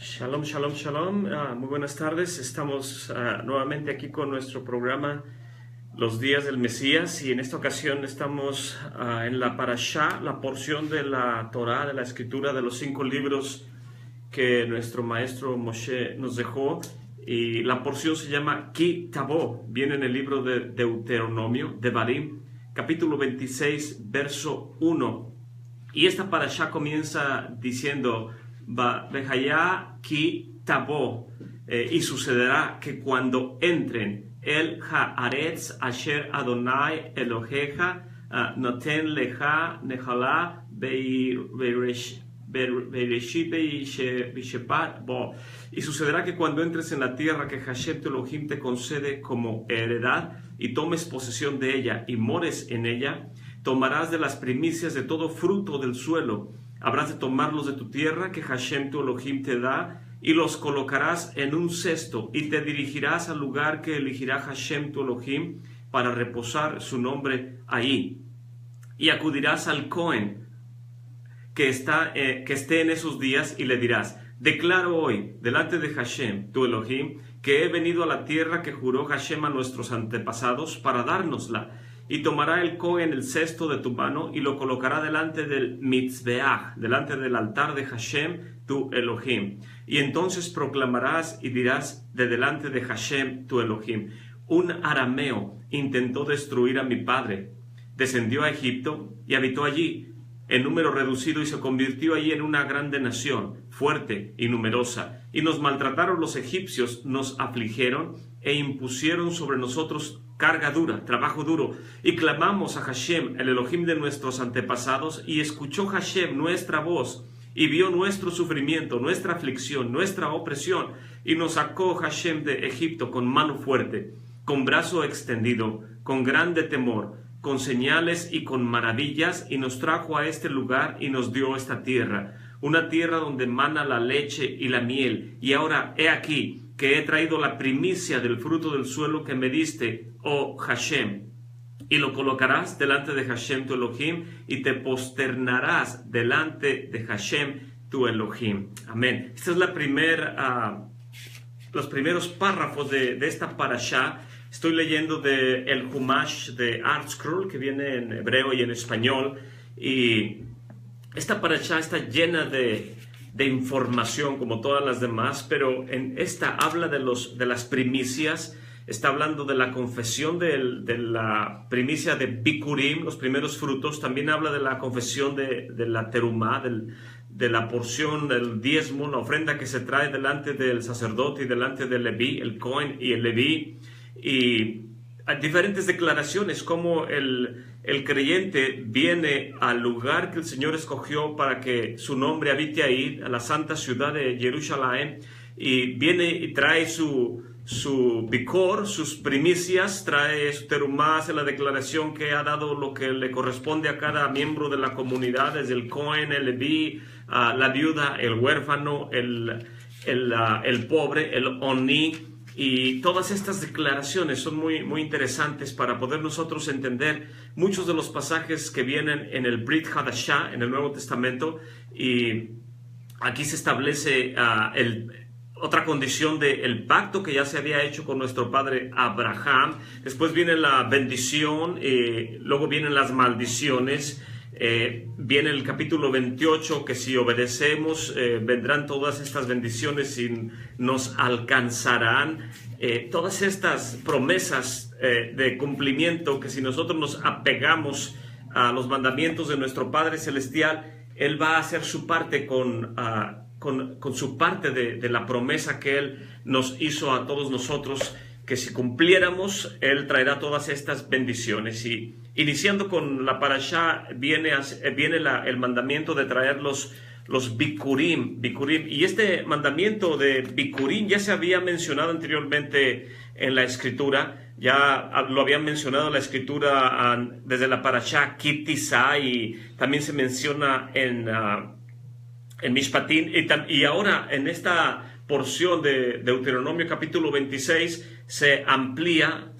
Shalom, shalom, shalom. Muy buenas tardes. Estamos nuevamente aquí con nuestro programa Los Días del Mesías, y en esta ocasión estamos en la Parashá, la porción de la Torá, de la escritura de los 5 libros que nuestro maestro Moshe nos dejó, y la porción se llama Ki Tavo. Viene en el libro de Deuteronomio, Devarim, capítulo 26, verso 1. Y esta Parashá comienza diciendo: Vejaya ki tabo, y sucederá que cuando entren el haaretz asher Adonai Eloheja noten leja nejalá beireshit beishepat bo. Y sucederá que cuando entres en la tierra que Hashem tu Elohim te concede como heredad, y tomes posesión de ella y mores en ella, tomarás de las primicias de todo fruto del suelo. Habrás de tomarlos de tu tierra que Hashem tu Elohim te da, y los colocarás en un cesto, y te dirigirás al lugar que elegirá Hashem tu Elohim para reposar su nombre ahí. Y acudirás al Cohen que esté en esos días, y le dirás: declaro hoy delante de Hashem tu Elohim que he venido a la tierra que juró Hashem a nuestros antepasados para dárnosla. Y tomará el Cohen el cesto de tu mano, y lo colocará delante del Mitzbeach, delante del altar de Hashem tu Elohim. Y entonces proclamarás y dirás de delante de Hashem tu Elohim: un arameo intentó destruir a mi padre, descendió a Egipto y habitó allí en número reducido, y se convirtió allí en una grande nación, fuerte y numerosa. Y nos maltrataron los egipcios, nos afligieron e impusieron sobre nosotros carga dura, trabajo duro. Y clamamos a Hashem, el Elohim de nuestros antepasados, y escuchó Hashem nuestra voz, y vio nuestro sufrimiento, nuestra aflicción, nuestra opresión, y nos sacó Hashem de Egipto con mano fuerte, con brazo extendido, con grande temor, con señales y con maravillas, y nos trajo a este lugar y nos dio esta tierra, una tierra donde mana la leche y la miel. Y ahora he aquí que he traído la primicia del fruto del suelo que me diste, oh Hashem, y lo colocarás delante de Hashem tu Elohim, y te posternarás delante de Hashem tu Elohim. Amén. Esta es los primeros párrafos de esta parashá. Estoy leyendo el Humash de ArtScroll, que viene en hebreo y en español, y esta parashá está llena de información como todas las demás, pero en esta habla de las primicias. Está hablando de la confesión de la primicia de Bikurim, los primeros frutos. También habla de la confesión de la terumá, de la porción del diezmo, la ofrenda que se trae delante del sacerdote y delante del Leví, el Cohen y el Leví. Y hay diferentes declaraciones, como el creyente viene al lugar que el Señor escogió para que su nombre habite ahí, a la santa ciudad de Jerusalén, y viene y trae su bicor, sus primicias, trae su terumá, hace la declaración que ha dado lo que le corresponde a cada miembro de la comunidad, desde el Cohen, el Leví, la viuda, el huérfano, el pobre, el Oni. Y todas estas declaraciones son muy, muy interesantes para poder nosotros entender muchos de los pasajes que vienen en el Brit Hadashah, en el Nuevo Testamento. Y aquí se establece otra condición del pacto que ya se había hecho con nuestro padre Abraham. Después viene la bendición, luego vienen las maldiciones. Viene el capítulo 28, que si obedecemos vendrán todas estas bendiciones y nos alcanzarán. Todas estas promesas de cumplimiento, que si nosotros nos apegamos a los mandamientos de nuestro Padre Celestial, Él va a hacer su parte con su parte de la promesa que Él nos hizo a todos nosotros, que si cumpliéramos, Él traerá todas estas bendiciones. Y iniciando con la parashá, viene el mandamiento de traer los bikurim. Y este mandamiento de bikurim ya se había mencionado anteriormente en la escritura. Ya lo habían mencionado en la escritura desde la parashá Ki Tisa, y también se menciona en Mishpatim, y ahora en esta porción de Deuteronomio capítulo 26 se amplía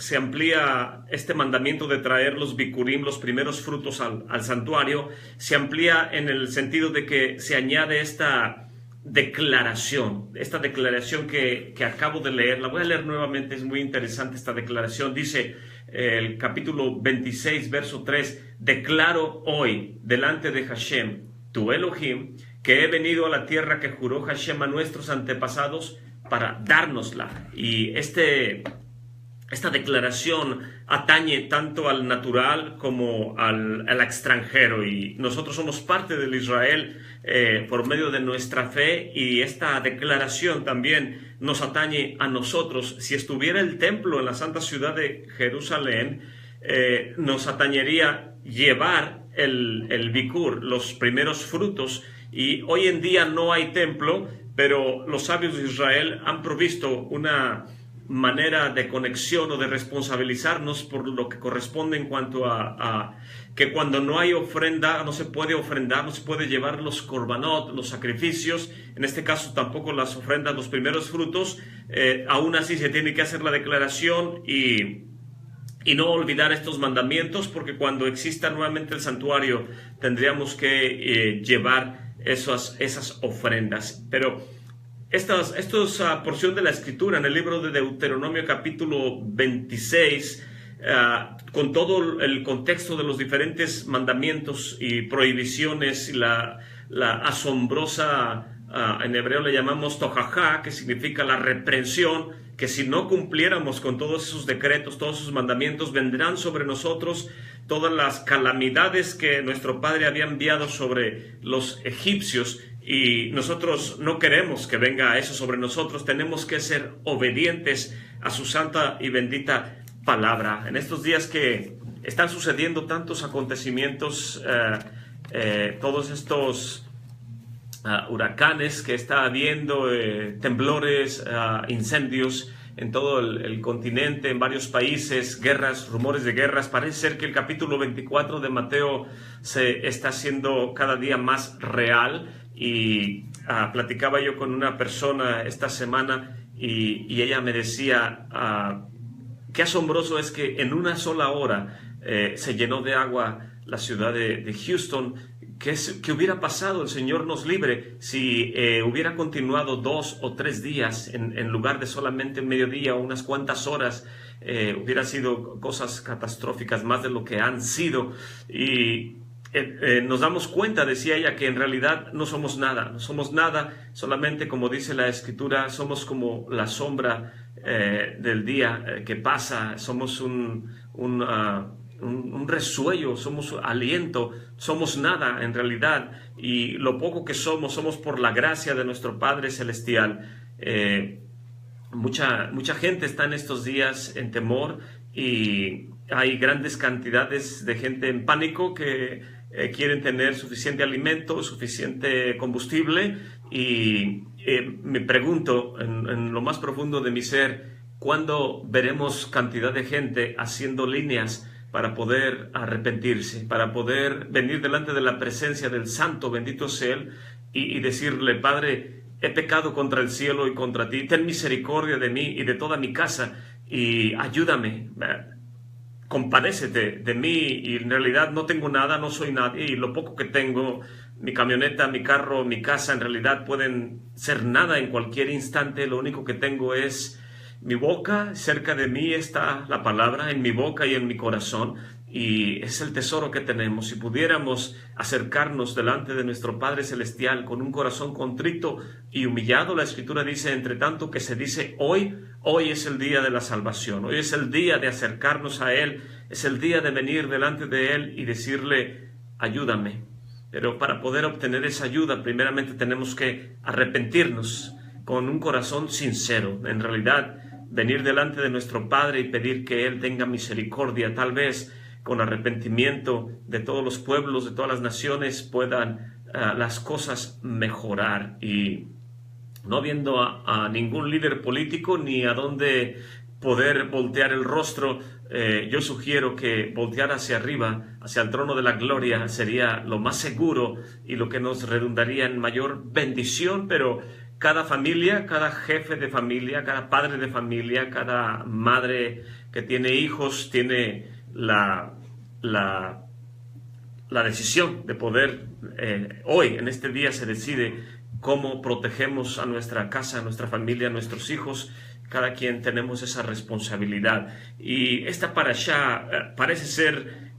este mandamiento de traer los bikurim, los primeros frutos al santuario. Se amplía en el sentido de que se añade esta declaración. Esta declaración que acabo de leer, la voy a leer nuevamente, es muy interesante esta declaración. Dice el capítulo 26, verso 3, declaro hoy delante de Hashem, tu Elohim, que he venido a la tierra que juró Hashem a nuestros antepasados para dárnosla. Y esta declaración atañe tanto al natural como al extranjero, y nosotros somos parte del Israel por medio de nuestra fe, y esta declaración también nos atañe a nosotros. Si estuviera el templo en la santa ciudad de Jerusalén, nos atañería llevar el bikur, los primeros frutos, y hoy en día no hay templo, pero los sabios de Israel han provisto una manera de conexión o de responsabilizarnos por lo que corresponde en cuanto a que cuando no hay ofrenda, no se puede ofrendar, no se puede llevar los korbanot, los sacrificios, en este caso tampoco las ofrendas, los primeros frutos. Aún así se tiene que hacer la declaración y no olvidar estos mandamientos, porque cuando exista nuevamente el santuario tendríamos que llevar esas ofrendas. Pero esta es porción de la Escritura en el libro de Deuteronomio capítulo 26, con todo el contexto de los diferentes mandamientos y prohibiciones y la asombrosa, en hebreo le llamamos tojajá, que significa la reprensión, que si no cumpliéramos con todos esos decretos, todos esos mandamientos, vendrán sobre nosotros todas las calamidades que nuestro Padre había enviado sobre los egipcios. Y nosotros no queremos que venga eso sobre nosotros. Tenemos que ser obedientes a su santa y bendita palabra. En estos días que están sucediendo tantos acontecimientos, todos estos huracanes que está habiendo, temblores, incendios en todo el continente, en varios países, guerras, rumores de guerras. Parece ser que el capítulo 24 de Mateo se está haciendo cada día más real. Y platicaba yo con una persona esta semana y ella me decía qué asombroso es que en una sola hora se llenó de agua la ciudad de Houston. ¿Qué hubiera pasado? El Señor nos libre si hubiera continuado 2 o 3 días en lugar de solamente mediodía o unas cuantas horas. Hubiera sido cosas catastróficas más de lo que han sido. Y nos damos cuenta, decía ella, que en realidad no somos nada, solamente, como dice la Escritura, somos como la sombra del día que pasa, somos un resuello, somos aliento, somos nada en realidad, y lo poco que somos por la gracia de nuestro Padre Celestial. Mucha gente está en estos días en temor, y hay grandes cantidades de gente en pánico que quieren tener suficiente alimento, suficiente combustible, y me pregunto en lo más profundo de mi ser, ¿cuándo veremos cantidad de gente haciendo líneas para poder arrepentirse, para poder venir delante de la presencia del Santo, bendito sea Él, y decirle: Padre, he pecado contra el cielo y contra ti, ten misericordia de mí y de toda mi casa, y ayúdame, compadécete de mí, y en realidad no tengo nada, no soy nadie, y lo poco que tengo, mi camioneta, mi carro, mi casa, en realidad pueden ser nada en cualquier instante. Lo único que tengo es mi boca, cerca de mí está la palabra, en mi boca y en mi corazón, y es el tesoro que tenemos. Si pudiéramos acercarnos delante de nuestro Padre Celestial con un corazón contrito y humillado, la Escritura dice, entre tanto que se dice hoy es el día de la salvación, hoy es el día de acercarnos a Él, es el día de venir delante de Él y decirle: ayúdame. Pero para poder obtener esa ayuda, primeramente tenemos que arrepentirnos con un corazón sincero. En realidad, venir delante de nuestro Padre y pedir que Él tenga misericordia. Tal vez con arrepentimiento de todos los pueblos, de todas las naciones, puedan las cosas mejorar. Y no viendo a ningún líder político ni a dónde poder voltear el rostro, yo sugiero que voltear hacia arriba, hacia el trono de la gloria, sería lo más seguro y lo que nos redundaría en mayor bendición. Pero cada familia, cada jefe de familia, cada padre de familia, cada madre que tiene hijos, tiene la decisión de poder, hoy, en este día, se decide cómo protegemos a nuestra casa, a nuestra familia, a nuestros hijos. Cada quien tenemos esa responsabilidad. Y esta parashá parece ser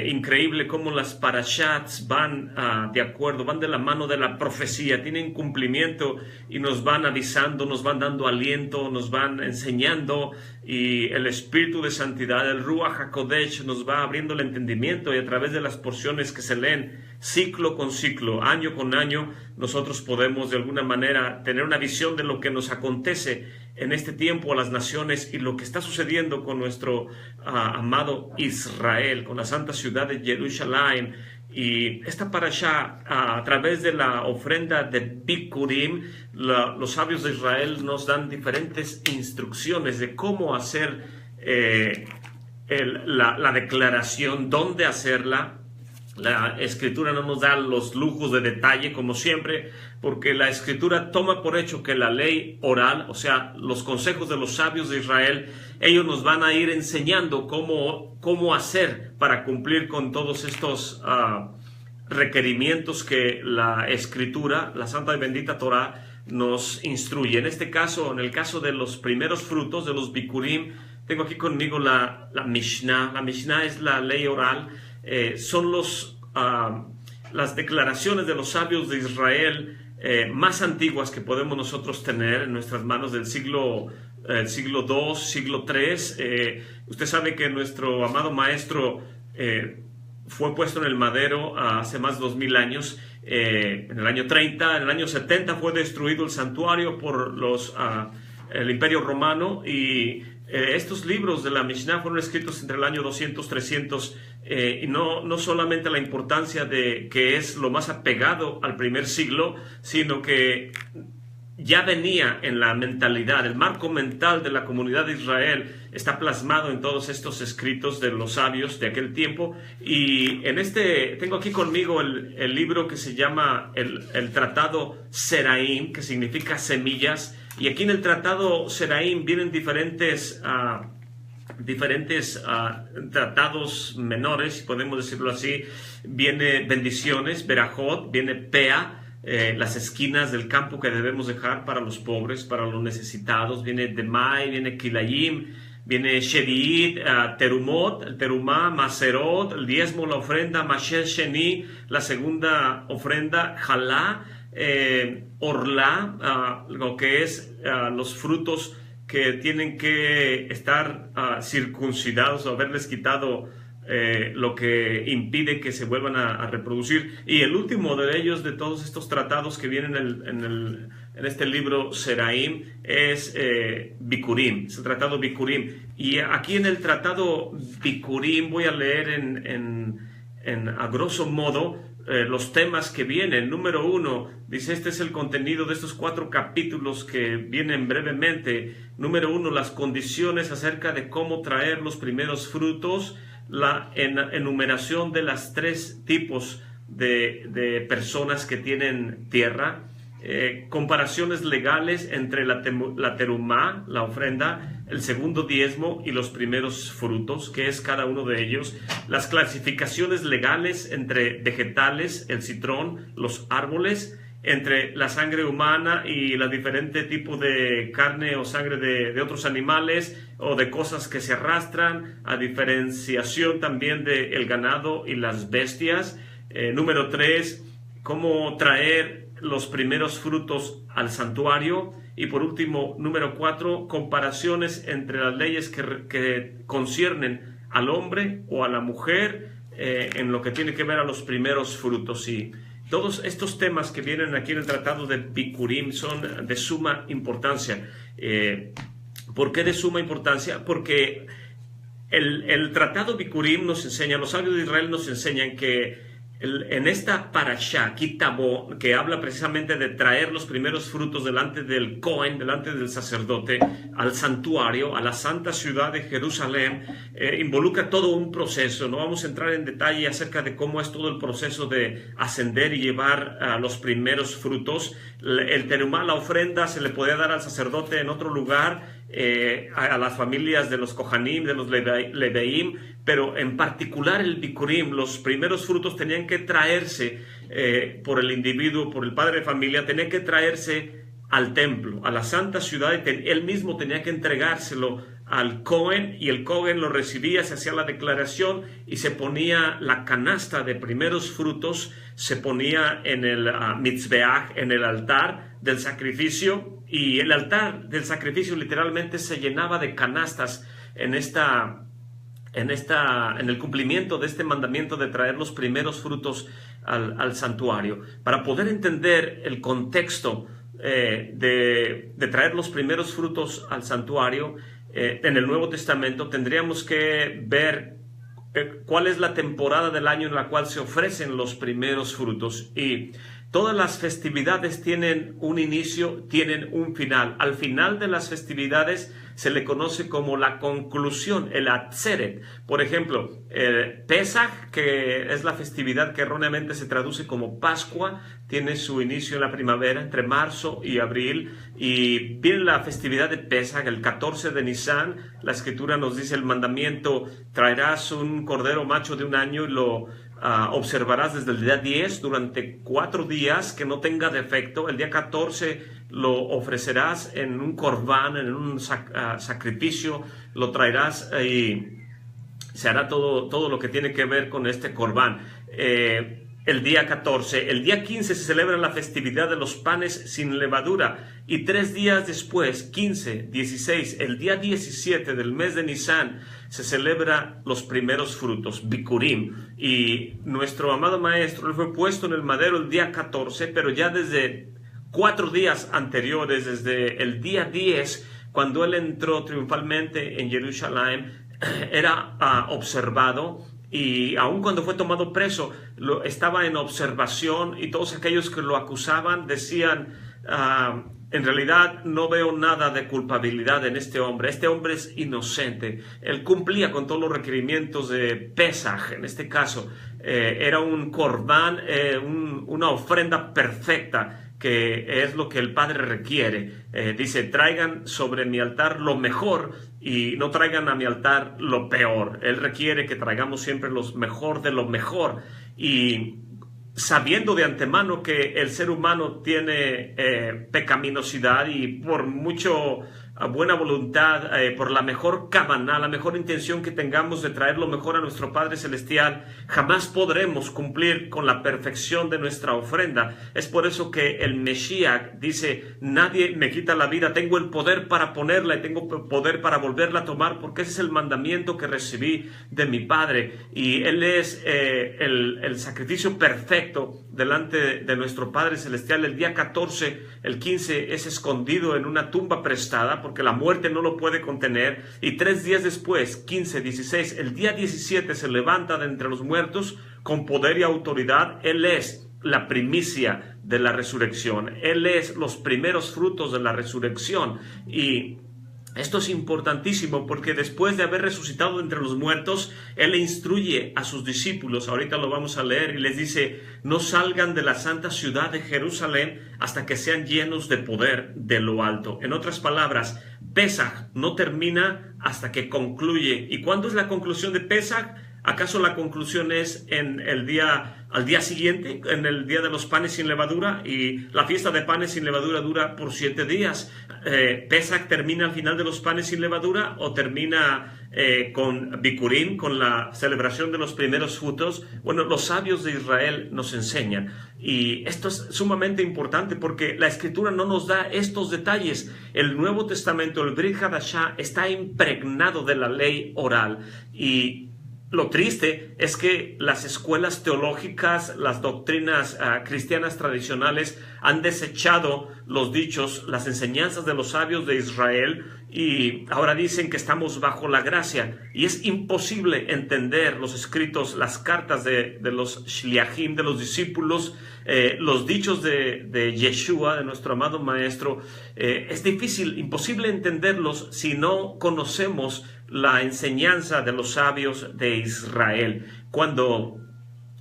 increíble cómo las parashats van de acuerdo, van de la mano de la profecía, tienen cumplimiento y nos van avisando, nos van dando aliento, nos van enseñando, y el Espíritu de Santidad, el Ruach HaKodesh, nos va abriendo el entendimiento, y a través de las porciones que se leen ciclo con ciclo, año con año, nosotros podemos de alguna manera tener una visión de lo que nos acontece en este tiempo a las naciones y lo que está sucediendo con nuestro amado Israel, con la santa ciudad de Jerusalén. Y esta parashá, a través de la ofrenda de Bikurim, los sabios de Israel nos dan diferentes instrucciones de cómo hacer la declaración, dónde hacerla. La Escritura no nos da los lujos de detalle, como siempre, porque la Escritura toma por hecho que la ley oral, o sea, los consejos de los sabios de Israel, ellos nos van a ir enseñando cómo hacer para cumplir con todos estos requerimientos que la Escritura, la Santa y Bendita Torah, nos instruye. En este caso, en el caso de los primeros frutos, de los Bikurim, tengo aquí conmigo la Mishnah. La Mishnah es la ley oral. Son las declaraciones de los sabios de Israel más antiguas que podemos nosotros tener en nuestras manos del siglo II, siglo III. Usted sabe que nuestro amado maestro fue puesto en el madero hace más de 2000 años, en el año 30. En el año 70 fue destruido el santuario por el Imperio Romano, y estos libros de la Mishnah fueron escritos entre el año 200, 300, y no solamente la importancia de que es lo más apegado al primer siglo, sino que ya venía en la mentalidad, el marco mental de la comunidad de Israel está plasmado en todos estos escritos de los sabios de aquel tiempo. Y tengo aquí conmigo el libro que se llama el Tratado Seraim, que significa semillas. Y aquí en el Tratado Seraim vienen diferentes tratados menores, si podemos decirlo así. Viene bendiciones, Berajot, viene Pea, las esquinas del campo que debemos dejar para los pobres, para los necesitados. Viene Demai, viene Kilayim, viene Shediit, Terumot, el Terumá, Maserot, el diezmo, la ofrenda, Masher Sheni, la segunda ofrenda, Jalá, Orlá, lo que es los frutos que tienen que estar circuncidados o haberles quitado lo que impide que se vuelvan a reproducir. Y el último de ellos, de todos estos tratados que vienen en este libro Seraim, es Bikurim, es el tratado Bikurim. Y aquí en el tratado Bikurim voy a leer a grosso modo los temas que vienen. Número 1, dice, este es el contenido de estos 4 capítulos que vienen brevemente. Número 1, las condiciones acerca de cómo traer los primeros frutos, la enumeración de las 3 tipos de personas que tienen tierra, comparaciones legales entre la terumá, la ofrenda, el segundo diezmo y los primeros frutos, que es cada uno de ellos, las clasificaciones legales entre vegetales, el citrón, los árboles, entre la sangre humana y los diferentes tipos de carne o sangre de otros animales o de cosas que se arrastran, a diferenciación también del ganado y las bestias. Número 3, cómo traer los primeros frutos al santuario. Y por último, número 4, comparaciones entre las leyes que conciernen al hombre o a la mujer en lo que tiene que ver a los primeros frutos. Y todos estos temas que vienen aquí en el tratado de Bikurim son de suma importancia. ¿Por qué de suma importancia? Porque el tratado Bikurim nos enseña, los sabios de Israel nos enseñan que en esta parashá, Kitabo, que habla precisamente de traer los primeros frutos delante del Cohen, delante del sacerdote, al santuario, a la santa ciudad de Jerusalén, involucra todo un proceso. No vamos a entrar en detalle acerca de cómo es todo el proceso de ascender y llevar los primeros frutos. El terumá, la ofrenda, se le podía dar al sacerdote en otro lugar, a las familias de los Kohanim, de los Leveim, pero en particular el bikurim, los primeros frutos tenían que traerse por el individuo, por el padre de familia, tenía que traerse al templo, a la santa ciudad, y él mismo tenía que entregárselo al Cohen, y el Cohen lo recibía, se hacía la declaración y se ponía la canasta de primeros frutos, se ponía en el mitzbeach, en el altar del sacrificio, y el altar del sacrificio literalmente se llenaba de canastas en el cumplimiento de este mandamiento de traer los primeros frutos al santuario. Para poder entender el contexto de traer los primeros frutos al santuario en el Nuevo Testamento, tendríamos que ver cuál es la temporada del año en la cual se ofrecen los primeros frutos. Y todas las festividades tienen un inicio, tienen un final. Al final de las festividades se le conoce como la conclusión, el atzeret. Por ejemplo, Pesach, que es la festividad que erróneamente se traduce como Pascua, tiene su inicio en la primavera, entre marzo y abril, y viene la festividad de Pesach, el 14 de Nisan. La Escritura nos dice el mandamiento: traerás un cordero macho de un año y lo observarás desde el día 10 durante 4 días, que no tenga defecto. El día 14 lo ofrecerás en un corbán, en un sacrificio, lo traerás y se hará todo lo que tiene que ver con este corbán. El día 14, el día 15 se celebra la festividad de los panes sin levadura, y 3 días después, 15, 16, el día 17 del mes de Nisan, se celebra los primeros frutos, bikurim. Y nuestro amado maestro, él fue puesto en el madero el día 14, pero ya desde 4 días anteriores, desde el día 10, cuando él entró triunfalmente en Jerusalén, era observado. Y aun cuando fue tomado preso, estaba en observación, y todos aquellos que lo acusaban decían: en realidad no veo nada de culpabilidad en este hombre es inocente. Él cumplía con todos los requerimientos de Pesaj. En este caso era un corbán, una ofrenda perfecta, que es lo que el Padre requiere. Dice: traigan sobre mi altar lo mejor y no traigan a mi altar lo peor. Él requiere que traigamos siempre lo mejor de lo mejor, y sabiendo de antemano que el ser humano tiene pecaminosidad, y por mucho buena voluntad, por la mejor kavaná, la mejor intención que tengamos de traer lo mejor a nuestro Padre Celestial, jamás podremos cumplir con la perfección de nuestra ofrenda. Es por eso que el Mesías dice: nadie me quita la vida, tengo el poder para ponerla y tengo poder para volverla a tomar, porque ese es el mandamiento que recibí de mi Padre. Y Él es el sacrificio perfecto delante de nuestro Padre Celestial. El día 14, el 15 es escondido en una tumba prestada, porque la muerte no lo puede contener, y 3 días después, 15, 16, el día 17 se levanta de entre los muertos con poder y autoridad. Él es la primicia de la resurrección, Él es los primeros frutos de la resurrección. Y esto es importantísimo, porque después de haber resucitado de entre los muertos, Él le instruye a sus discípulos, ahorita lo vamos a leer, y les dice: no salgan de la santa ciudad de Jerusalén hasta que sean llenos de poder de lo alto. En otras palabras, Pesaj no termina hasta que concluye. ¿Y cuándo es la conclusión de Pesaj? ¿Acaso la conclusión es al día siguiente, en el día de los panes sin levadura? Y la fiesta de panes sin levadura dura por 7 días. ¿Pesach termina al final de los panes sin levadura, o termina con Bikurim, con la celebración de los primeros frutos? Bueno, los sabios de Israel nos enseñan. Y esto es sumamente importante, porque la Escritura no nos da estos detalles. El Nuevo Testamento, el Brit Hadashah, está impregnado de la ley oral. Y lo triste es que las escuelas teológicas, las doctrinas cristianas tradicionales han desechado los dichos, las enseñanzas de los sabios de Israel, y ahora dicen que estamos bajo la gracia. Y es imposible entender los escritos, las cartas de los shliachim, de los discípulos, los dichos de Yeshua, de nuestro amado Maestro. Es difícil, imposible entenderlos si no conocemos la enseñanza de los sabios de Israel. Cuando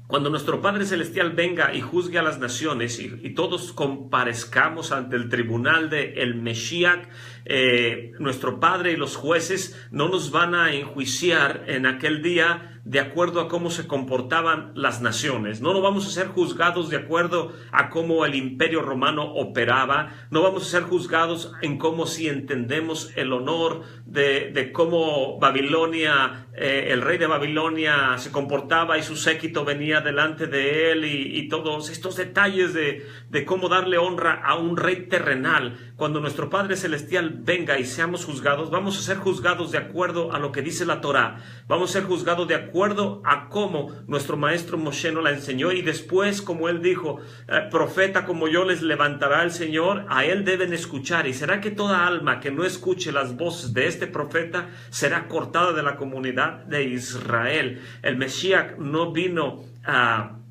Cuando nuestro Padre Celestial venga y juzgue a las naciones y todos comparezcamos ante el tribunal de el Mesías, nuestro Padre y los jueces no nos van a enjuiciar en aquel día de acuerdo a cómo se comportaban las naciones. No vamos a ser juzgados de acuerdo a cómo el Imperio Romano operaba. No vamos a ser juzgados en cómo si entendemos el honor de cómo Babilonia, el rey de Babilonia se comportaba y su séquito venía delante de él y todos estos detalles de cómo darle honra a un rey terrenal. Cuando nuestro Padre Celestial venga y seamos juzgados, vamos a ser juzgados de acuerdo a lo que dice la Torá. Vamos a ser juzgados de acuerdo a cómo nuestro maestro Moshe nos la enseñó, y después, como él dijo, profeta como yo les levantará el Señor, a él deben escuchar. ¿Y será que toda alma que no escuche las voces de este profeta será cortada de la comunidad de Israel? El Mesías no vino a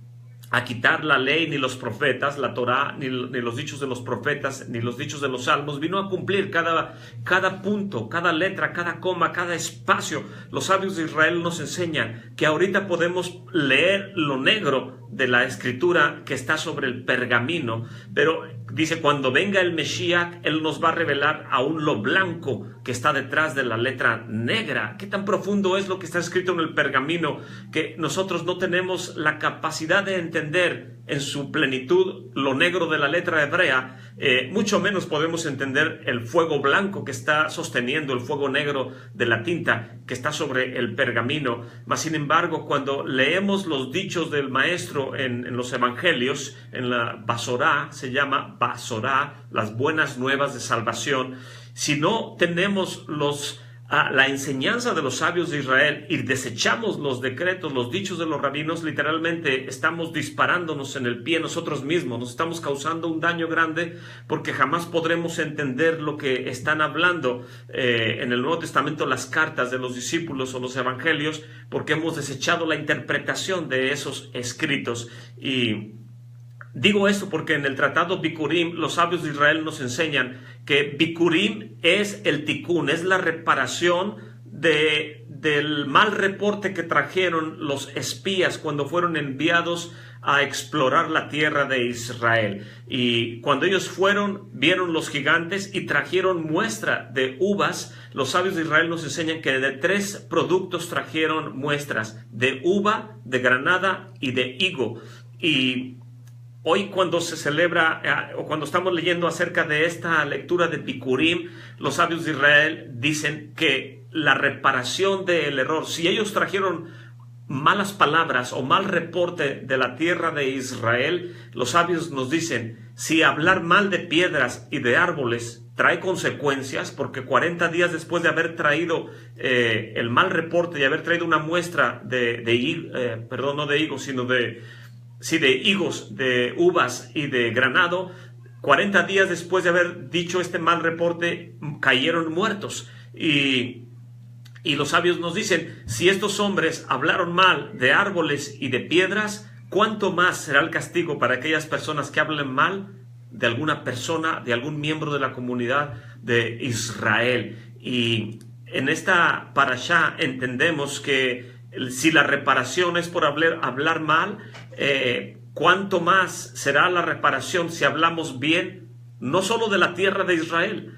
quitar la ley ni los profetas, la Torá, ni los dichos de los profetas, ni los dichos de los salmos. Vino a cumplir cada punto, cada letra, cada coma, cada espacio. Los sabios de Israel nos enseñan que ahorita podemos leer lo negro de la escritura que está sobre el pergamino, pero dice, cuando venga el Mesías, él nos va a revelar aún lo blanco que está detrás de la letra negra. ¿Qué tan profundo es lo que está escrito en el pergamino que nosotros no tenemos la capacidad de entender en su plenitud lo negro de la letra hebrea? Mucho menos podemos entender el fuego blanco que está sosteniendo el fuego negro de la tinta que está sobre el pergamino. Mas sin embargo, cuando leemos los dichos del maestro en los evangelios, en la Basorá, se llama Basorá, las buenas nuevas de salvación, si no tenemos la enseñanza de los sabios de Israel y desechamos los decretos, los dichos de los rabinos, literalmente estamos disparándonos en el pie nosotros mismos, nos estamos causando un daño grande, porque jamás podremos entender lo que están hablando en el Nuevo Testamento, las cartas de los discípulos o los evangelios, porque hemos desechado la interpretación de esos escritos. Y digo esto porque en el tratado Bikurim los sabios de Israel nos enseñan que Bikurim es el tikún, es la reparación del mal reporte que trajeron los espías cuando fueron enviados a explorar la tierra de Israel. Y cuando ellos fueron, vieron los gigantes y trajeron muestra de uvas. Los sabios de Israel nos enseñan que de 3 productos trajeron muestras: de uva, de granada y de higo. Y hoy, cuando se celebra o cuando estamos leyendo acerca de esta lectura de Bikurim, los sabios de Israel dicen que la reparación del error, si ellos trajeron malas palabras o mal reporte de la tierra de Israel, los sabios nos dicen, si hablar mal de piedras y de árboles trae consecuencias, porque 40 días después de haber traído el mal reporte y haber traído una muestra de higos, de uvas y de granado, 40 días después de haber dicho este mal reporte, cayeron muertos. Y los sabios nos dicen, si estos hombres hablaron mal de árboles y de piedras, ¿cuánto más será el castigo para aquellas personas que hablen mal de alguna persona, de algún miembro de la comunidad de Israel? Y en esta parashá entendemos que si la reparación es por hablar mal, ¿cuánto más será la reparación si hablamos bien, no solo de la tierra de Israel,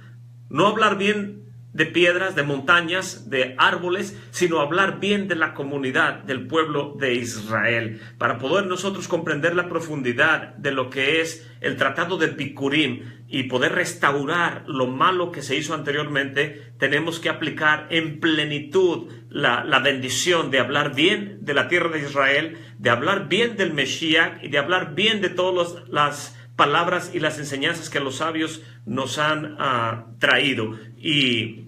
no hablar bien de piedras, de montañas, de árboles, sino hablar bien de la comunidad, del pueblo de Israel? Para poder nosotros comprender la profundidad de lo que es el tratado de Bikurim y poder restaurar lo malo que se hizo anteriormente, tenemos que aplicar en plenitud la bendición de hablar bien de la tierra de Israel, de hablar bien del Mesías y de hablar bien de todas las palabras y las enseñanzas que los sabios nos han traído. Y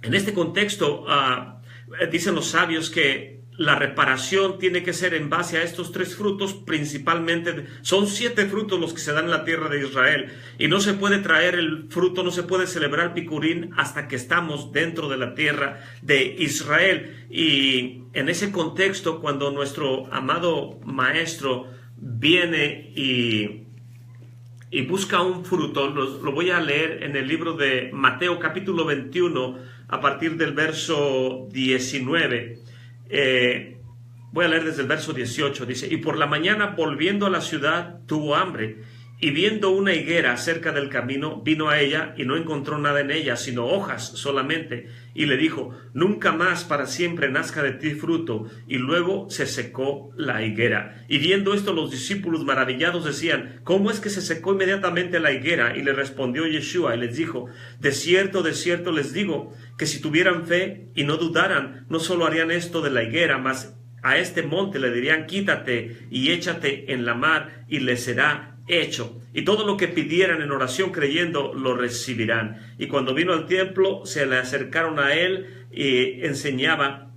en este contexto dicen los sabios que la reparación tiene que ser en base a estos 3 frutos, principalmente. Son 7 frutos los que se dan en la tierra de Israel, y no se puede traer el fruto, no se puede celebrar Bikurim hasta que estamos dentro de la tierra de Israel. Y en ese contexto, cuando nuestro amado maestro viene y busca un fruto, lo voy a leer en el libro de Mateo capítulo 21 a partir del verso 19. Voy a leer desde el verso 18, dice, y por la mañana volviendo a la ciudad tuvo hambre, y viendo una higuera cerca del camino, vino a ella y no encontró nada en ella, sino hojas solamente, y le dijo, nunca más para siempre nazca de ti fruto, y luego se secó la higuera. Y viendo esto los discípulos maravillados decían, ¿cómo es que se secó inmediatamente la higuera? Y le respondió Yeshua y les dijo, de cierto les digo, que si tuvieran fe y no dudaran, no solo harían esto de la higuera, mas a este monte le dirían, quítate y échate en la mar, y le será hecho. Y todo lo que pidieran en oración creyendo, lo recibirán. Y cuando vino al templo, se le acercaron a él y enseñaba.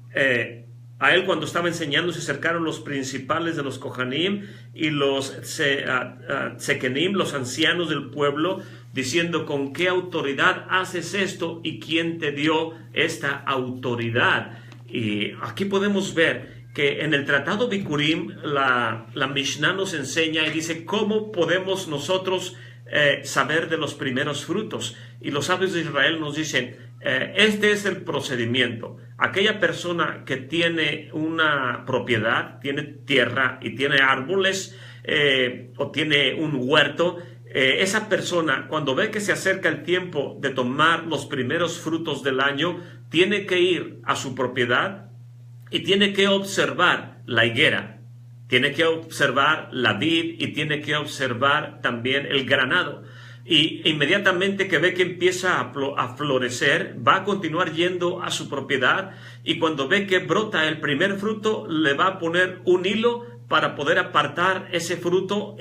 A él cuando estaba enseñando se acercaron los principales de los Kohanim y los Sekenim, los ancianos del pueblo, diciendo, ¿con qué autoridad haces esto? ¿Y quién te dio esta autoridad? Y aquí podemos ver que en el tratado Bikurim la Mishnah nos enseña y dice cómo podemos nosotros saber de los primeros frutos. Y los sabios de Israel nos dicen, este es el procedimiento. Aquella persona que tiene una propiedad, tiene tierra y tiene árboles o tiene un huerto, esa persona cuando ve que se acerca el tiempo de tomar los primeros frutos del año, tiene que ir a su propiedad y tiene que observar la higuera, tiene que observar la vid y tiene que observar también el granado. Y inmediatamente que ve que empieza a florecer, va a continuar yendo a su propiedad y cuando ve que brota el primer fruto, le va a poner un hilo para poder apartar ese fruto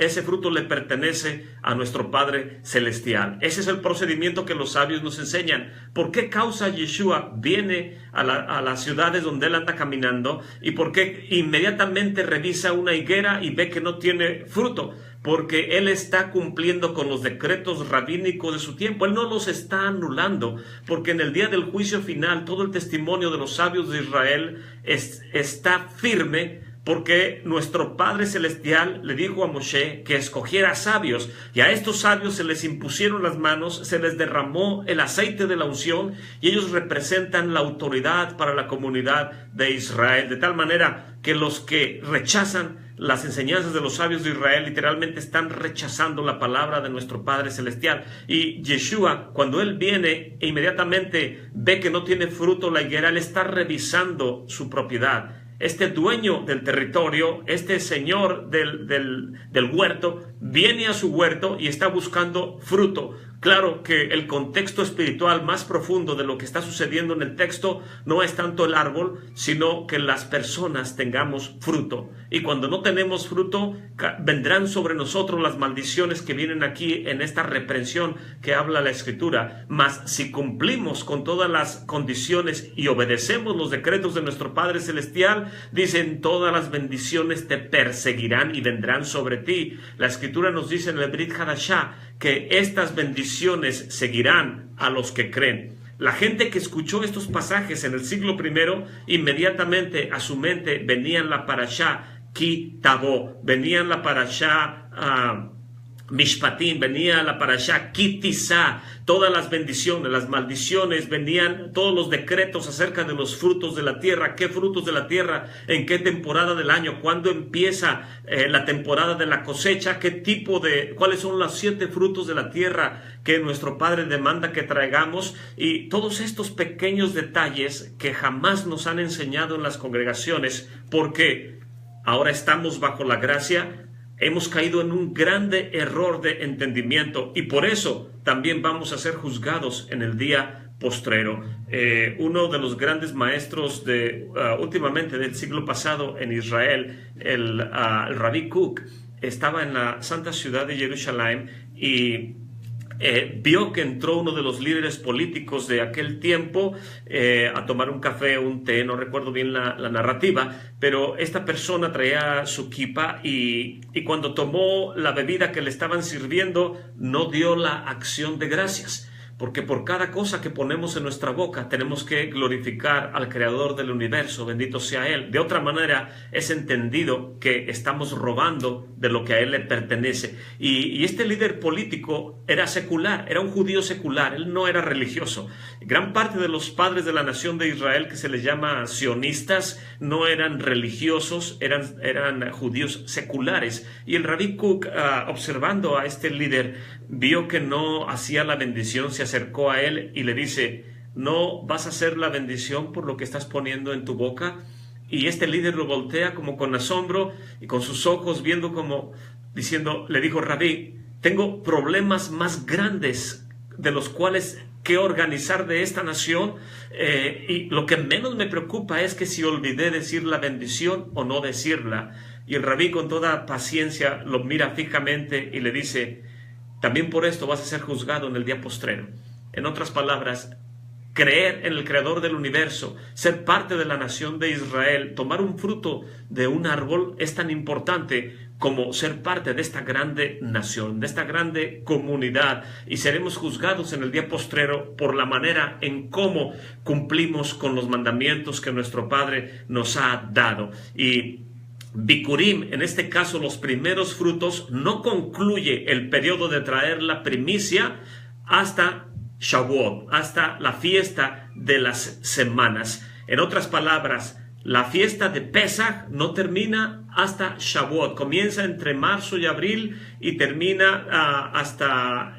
le pertenece a nuestro Padre Celestial. Ese es el procedimiento que los sabios nos enseñan. ¿Por qué causa Yeshua viene a las ciudades donde él anda caminando? ¿Y por qué inmediatamente revisa una higuera y ve que no tiene fruto? Porque él está cumpliendo con los decretos rabínicos de su tiempo. Él no los está anulando, porque en el día del juicio final todo el testimonio de los sabios de Israel está firme, porque nuestro Padre Celestial le dijo a Moshe que escogiera sabios, y a estos sabios se les impusieron las manos, se les derramó el aceite de la unción, y ellos representan la autoridad para la comunidad de Israel, de tal manera que los que rechazan las enseñanzas de los sabios de Israel literalmente están rechazando la palabra de nuestro Padre Celestial. Y Yeshua, cuando él viene e inmediatamente ve que no tiene fruto la higuera, él está revisando su propiedad. Este dueño del territorio, este señor del huerto, viene a su huerto y está buscando fruto. Claro que el contexto espiritual más profundo de lo que está sucediendo en el texto no es tanto el árbol, sino que las personas tengamos fruto. Y cuando no tenemos fruto, vendrán sobre nosotros las maldiciones que vienen aquí en esta reprensión que habla la Escritura. Mas si cumplimos con todas las condiciones y obedecemos los decretos de nuestro Padre Celestial, dicen, todas las bendiciones te perseguirán y vendrán sobre ti. La Escritura nos dice en el Brit Hadashah que estas bendiciones seguirán a los que creen. La gente que escuchó estos pasajes en el siglo I, inmediatamente a su mente venían la parashá Ki Tavo, venían la parashá Mishpatim, venía la parashá Ki Tisá, todas las bendiciones, las maldiciones, venían todos los decretos acerca de los frutos de la tierra. ¿Qué frutos de la tierra? ¿En qué temporada del año? ¿Cuándo empieza la temporada de la cosecha? ¿Cuáles son los 7 frutos de la tierra que nuestro Padre demanda que traigamos? Y todos estos pequeños detalles que jamás nos han enseñado en las congregaciones, porque ahora estamos bajo la gracia. Hemos caído en un grande error de entendimiento y por eso también vamos a ser juzgados en el día postrero. Uno de los grandes maestros últimamente del siglo pasado en Israel, el Rabbi Kook, estaba en la santa ciudad de Jerusalén y vio que entró uno de los líderes políticos de aquel tiempo a tomar un café o un té, no recuerdo bien la narrativa, pero esta persona traía su kippah y cuando tomó la bebida que le estaban sirviendo no dio la acción de gracias. porque por cada cosa que ponemos en nuestra boca tenemos que glorificar al Creador del universo, bendito sea Él. De otra manera es entendido que estamos robando de lo que a Él le pertenece. Y este líder político era secular, era un judío secular, él no era religioso. Gran parte de los padres de la nación de Israel, que se les llama sionistas, no eran religiosos, eran judíos seculares. Y el Rabbi Kook, observando a este líder, vio que no hacía la bendición, se acercó a él y le dice: ¿no vas a hacer la bendición por lo que estás poniendo en tu boca? Y este líder lo voltea como con asombro y con sus ojos viendo como diciendo, le dijo: Rabí, tengo problemas más grandes de los cuales que organizar de esta nación, y lo que menos me preocupa es que si olvidé decir la bendición o no decirla. Y el rabí, con toda paciencia, lo mira fijamente y le dice: también por esto vas a ser juzgado en el día postrero. En otras palabras, creer en el Creador del universo, ser parte de la nación de Israel, tomar un fruto de un árbol es tan importante como ser parte de esta grande nación, de esta grande comunidad, y seremos juzgados en el día postrero por la manera en cómo cumplimos con los mandamientos que nuestro Padre nos ha dado. Y Bikurim, en este caso los primeros frutos, no concluye el periodo de traer la primicia hasta Shavuot, hasta la fiesta de las semanas. En otras palabras, la fiesta de Pesach no termina hasta Shavuot, comienza entre marzo y abril y termina hasta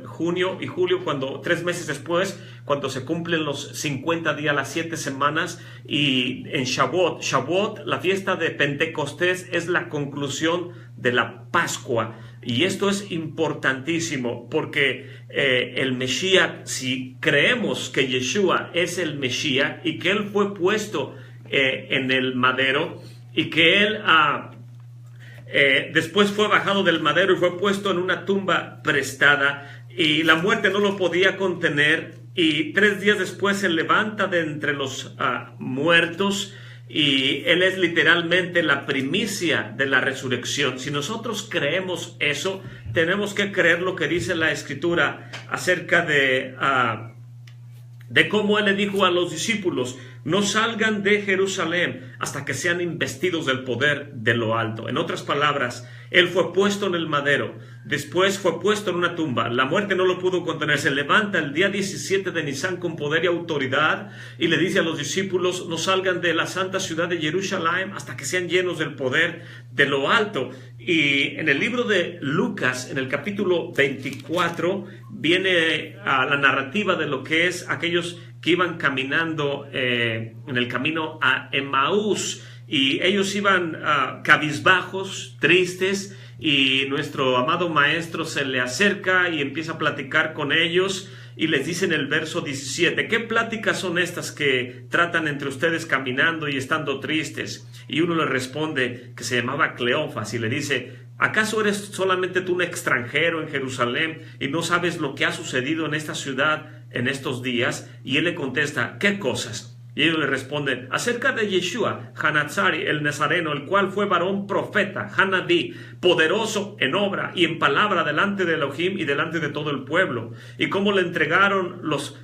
junio y julio, 3 meses después, cuando se cumplen los 50 días, las 7 semanas. Y en Shavuot, la fiesta de Pentecostés, es la conclusión de la Pascua. Y esto es importantísimo porque el Mesías, si creemos que Yeshua es el Mesías y que Él fue puesto en el madero y que Él después fue bajado del madero y fue puesto en una tumba prestada, y la muerte no lo podía contener, y 3 días después se levanta de entre los muertos, y Él es literalmente la primicia de la resurrección. Si nosotros creemos eso, tenemos que creer lo que dice la Escritura acerca de cómo Él le dijo a los discípulos: no salgan de Jerusalén hasta que sean investidos del poder de lo alto. En otras palabras, Él fue puesto en el madero, después fue puesto en una tumba, la muerte no lo pudo contener, se levanta el día 17 de Nisan con poder y autoridad y le dice a los discípulos: no salgan de la santa ciudad de Jerusalén hasta que sean llenos del poder de lo alto. Y en el libro de Lucas, en el capítulo 24, viene a la narrativa de lo que es aquellos que iban caminando en el camino a Emaús, y ellos iban cabizbajos, tristes, y nuestro amado maestro se le acerca y empieza a platicar con ellos, y les dice en el verso 17: ¿qué pláticas son estas que tratan entre ustedes caminando y estando tristes? Y uno le responde, que se llamaba Cleofas, y le dice: ¿acaso eres solamente tú un extranjero en Jerusalén y no sabes lo que ha sucedido en esta ciudad en estos días? Y él le contesta: ¿qué cosas? Y ellos le responden: acerca de Yeshua, Hanatzari, el Nazareno, el cual fue varón profeta, Hanadí, poderoso en obra y en palabra delante de Elohim y delante de todo el pueblo, y cómo le entregaron los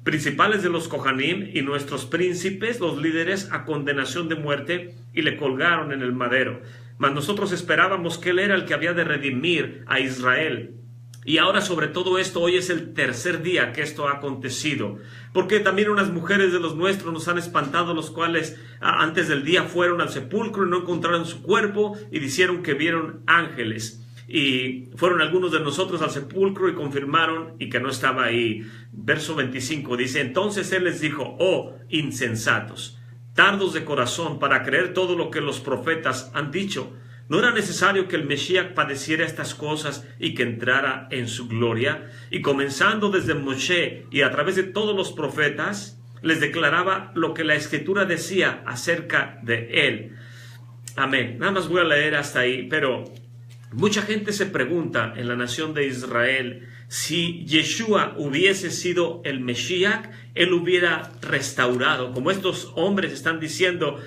principales de los Kohanim y nuestros príncipes, los líderes, a condenación de muerte, y le colgaron en el madero. Mas nosotros esperábamos que Él era el que había de redimir a Israel. Y ahora, sobre todo esto, hoy es el 3er día que esto ha acontecido, porque también unas mujeres de los nuestros nos han espantado, los cuales antes del día fueron al sepulcro y no encontraron su cuerpo, y dijeron que vieron ángeles. Y fueron algunos de nosotros al sepulcro y confirmaron y que no estaba ahí. Verso 25 dice: entonces Él les dijo: oh insensatos, tardos de corazón para creer todo lo que los profetas han dicho. ¿No era necesario que el Mesías padeciera estas cosas y que entrara en su gloria? Y comenzando desde Moshe y a través de todos los profetas, les declaraba lo que la Escritura decía acerca de Él. Amén. Nada más voy a leer hasta ahí, pero mucha gente se pregunta en la nación de Israel: si Yeshua hubiese sido el Mesías, Él hubiera restaurado, como estos hombres están diciendo,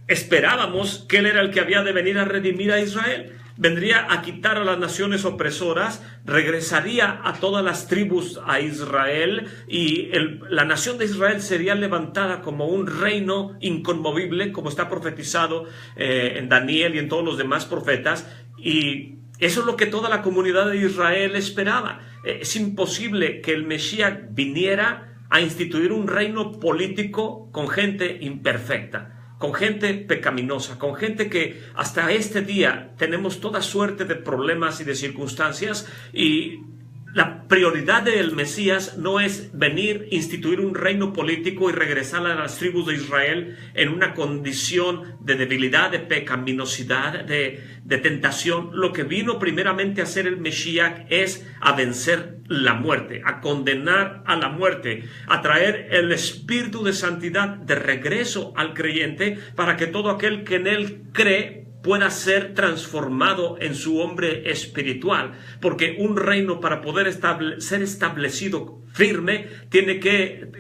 esperábamos que Él era el que había de venir a redimir a Israel. vendría a quitar a las naciones opresoras, regresaría a todas las tribus a Israel y la nación de Israel sería levantada como un reino inconmovible, como está profetizado en Daniel y en todos los demás profetas, y eso es lo que toda la comunidad de Israel esperaba. Es imposible que el Mesías viniera a instituir un reino político con gente imperfecta, con gente pecaminosa, con gente que hasta este día tenemos toda suerte de problemas y de circunstancias, y la prioridad del Mesías no es venir, instituir un reino político y regresar a las tribus de Israel en una condición de debilidad, de pecaminosidad, de tentación. Lo que vino primeramente a hacer el Mesías es a vencer la muerte, a condenar a la muerte, a traer el espíritu de santidad de regreso al creyente para que todo aquel que en él cree pueda ser transformado en su hombre espiritual, porque un reino, para poder ser establecido firme, tiene que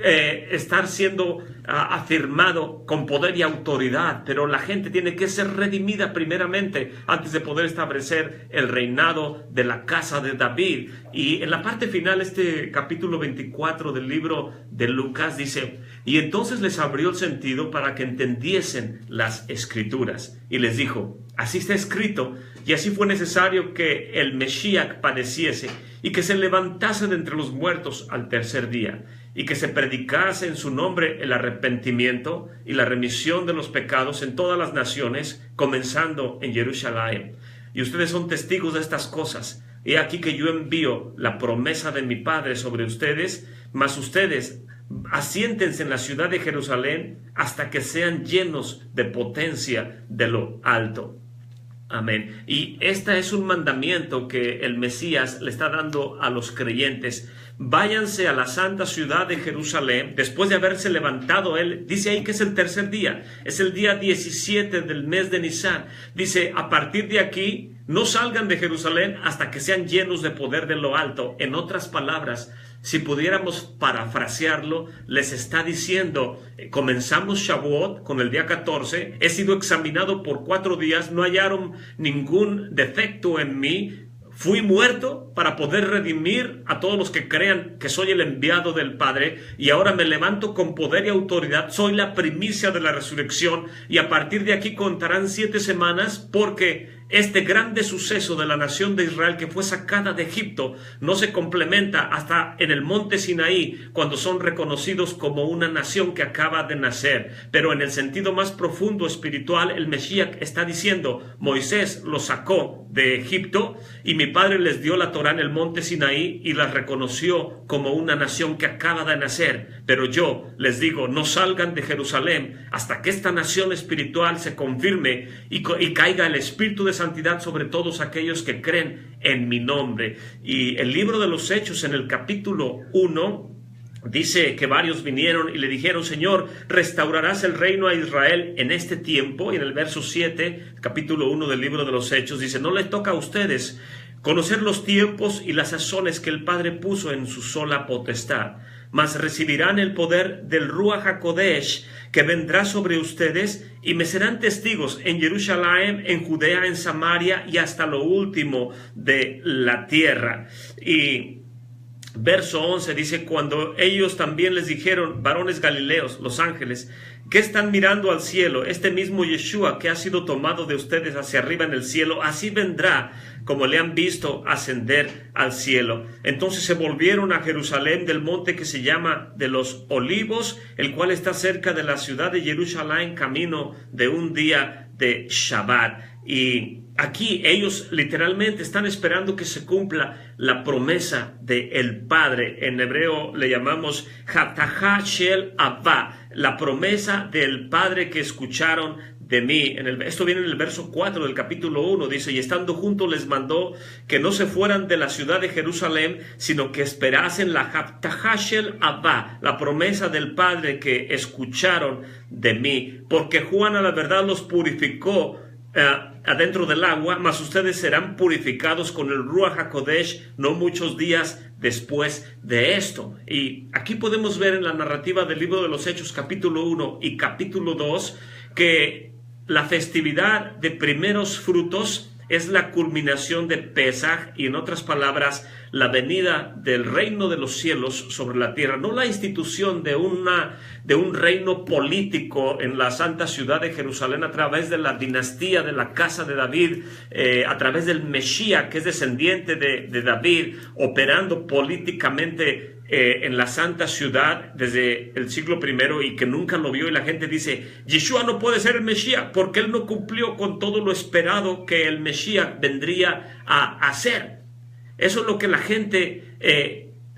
estar siendo afirmado con poder y autoridad, pero la gente tiene que ser redimida primeramente antes de poder establecer el reinado de la casa de David. Y en la parte final, este capítulo 24 del libro de Lucas dice: y entonces les abrió el sentido para que entendiesen las escrituras, y les dijo: así está escrito, y así fue necesario que el Mesías padeciese y que se levantase de entre los muertos al tercer día, y que se predicase en su nombre el arrepentimiento y la remisión de los pecados en todas las naciones, comenzando en Jerusalén. Y ustedes son testigos de estas cosas. He aquí que yo envío la promesa de mi Padre sobre ustedes, mas ustedes asiéntense en la ciudad de Jerusalén hasta que sean llenos de potencia de lo alto. Amén. Y este es un mandamiento que el Mesías le está dando a los creyentes. Váyanse a la santa ciudad de Jerusalén, después de haberse levantado él. Dice ahí que es el tercer día, es el día 17 del mes de Nisan. Dice: a partir de aquí, no salgan de Jerusalén hasta que sean llenos de poder de lo alto. En otras palabras, si pudiéramos parafrasearlo, les está diciendo: comenzamos Shavuot con el día 14, he sido examinado por 4 días, no hallaron ningún defecto en mí, fui muerto para poder redimir a todos los que crean que soy el enviado del Padre, y ahora me levanto con poder y autoridad, soy la primicia de la resurrección, y a partir de aquí contarán 7 semanas, porque este grande suceso de la nación de Israel que fue sacada de Egipto no se complementa hasta en el monte Sinaí, cuando son reconocidos como una nación que acaba de nacer. Pero en el sentido más profundo espiritual, el Mesías está diciendo: Moisés los sacó de Egipto y mi Padre les dio la Torá en el monte Sinaí y las reconoció como una nación que acaba de nacer. Pero yo les digo, no salgan de Jerusalén hasta que esta nación espiritual se confirme y caiga el espíritu de santidad sobre todos aquellos que creen en mi nombre. Y el libro de los Hechos, en el capítulo 1, dice que varios vinieron y le dijeron: Señor, ¿restaurarás el reino a Israel en este tiempo? Y en el verso 7, capítulo 1 del libro de los Hechos, dice: no les toca a ustedes conocer los tiempos y las sazones que el Padre puso en su sola potestad, mas recibirán el poder del Ruach HaKodesh, que vendrá sobre ustedes, y me serán testigos en Jerusalén, en Judea, en Samaria y hasta lo último de la tierra. Y verso 11 dice: cuando ellos también les dijeron: varones galileos, los ángeles, ¿qué están mirando al cielo? Este mismo Yeshua que ha sido tomado de ustedes hacia arriba en el cielo, así vendrá como le han visto ascender al cielo. Entonces se volvieron a Jerusalén del monte que se llama de los Olivos, el cual está cerca de la ciudad de Jerusalén, camino de un día de Shabbat. Y aquí ellos literalmente están esperando que se cumpla la promesa del Padre. En hebreo le llamamos Hatahá Shel Abba, la promesa del Padre que escucharon de mí. Esto viene en el verso 4 del capítulo 1, dice: y estando juntos les mandó que no se fueran de la ciudad de Jerusalén, sino que esperasen la Hatahá Shel Abba, la promesa del Padre que escucharon de mí, porque Juan a la verdad los purificó adentro del agua, mas ustedes serán purificados con el Ruach HaKodesh no muchos días después de esto. Y aquí podemos ver en la narrativa del libro de los Hechos, capítulo 1 y capítulo 2, que la festividad de primeros frutos es la culminación de Pesaj y, en otras palabras, la venida del reino de los cielos sobre la tierra, no la institución de un reino político en la santa ciudad de Jerusalén a través de la dinastía de la casa de David, a través del Mesías, que es descendiente de David, operando políticamente en la santa ciudad desde el siglo I, y que nunca lo vio, y la gente dice, Yeshua no puede ser el Mesías porque él no cumplió con todo lo esperado que el Mesías vendría a hacer. Eso es lo que la gente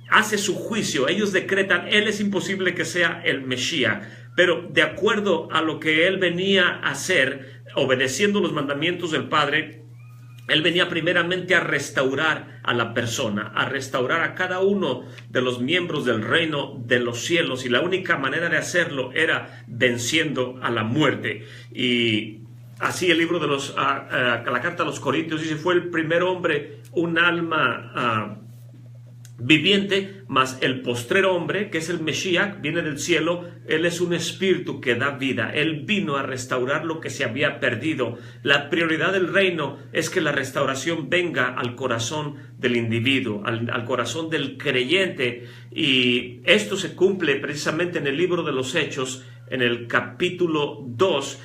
hace su juicio. Ellos decretan, él es imposible que sea el Mesías, pero de acuerdo a lo que él venía a hacer, obedeciendo los mandamientos del Padre, él venía primeramente a restaurar a la persona, a restaurar a cada uno de los miembros del reino de los cielos, y la única manera de hacerlo era venciendo a la muerte. Y así el libro de la carta a los Corintios dice, fue el primer hombre un alma viviente, mas el postrer hombre, que es el Mesías, viene del cielo. Él es un espíritu que da vida. Él vino a restaurar lo que se había perdido. La prioridad del reino es que la restauración venga al corazón del individuo, al corazón del creyente, y esto se cumple precisamente en el libro de los Hechos, en el capítulo 2,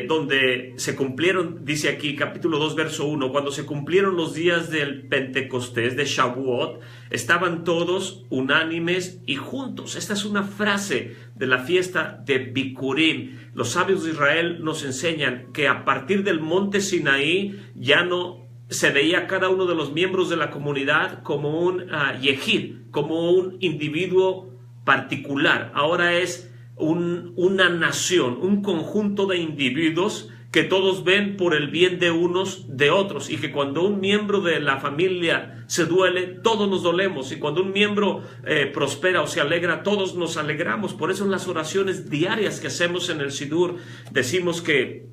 donde se cumplieron, dice aquí, capítulo 2, verso 1, cuando se cumplieron los días del Pentecostés, de Shavuot, estaban todos unánimes y juntos. Esta es una frase de la fiesta de Bikurim. Los sabios de Israel nos enseñan que a partir del monte Sinaí ya no se veía cada uno de los miembros de la comunidad como un yehid, como un individuo particular. Ahora es una nación, un conjunto de individuos que todos ven por el bien de unos de otros, y que cuando un miembro de la familia se duele, todos nos dolemos, y cuando un miembro prospera o se alegra, todos nos alegramos. Por eso en las oraciones diarias que hacemos en el Sidur decimos que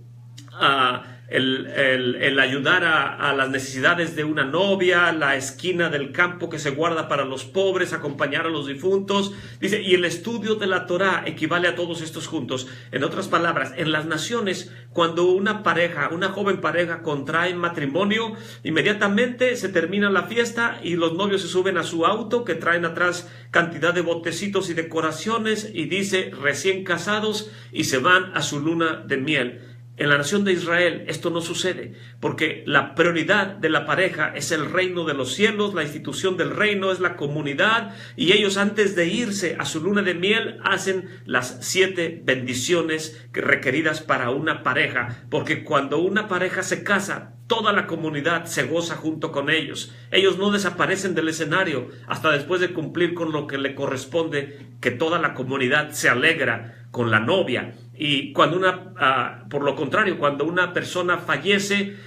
el ayudar a las necesidades de una novia, la esquina del campo que se guarda para los pobres, acompañar a los difuntos, dice, y el estudio de la Torá equivale a todos estos juntos. En otras palabras, en las naciones, cuando una joven pareja contrae matrimonio, inmediatamente se termina la fiesta y los novios se suben a su auto, que traen atrás cantidad de botecitos y decoraciones, y dice recién casados, y se van a su luna de miel. En la nación de Israel esto no sucede, porque la prioridad de la pareja es el reino de los cielos, la institución del reino es la comunidad, y ellos, antes de irse a su luna de miel, hacen las 7 bendiciones requeridas para una pareja, porque cuando una pareja se casa, toda la comunidad se goza junto con ellos. Ellos no desaparecen del escenario hasta después de cumplir con lo que le corresponde, que toda la comunidad se alegra con la novia. Y cuando por lo contrario, cuando una persona fallece,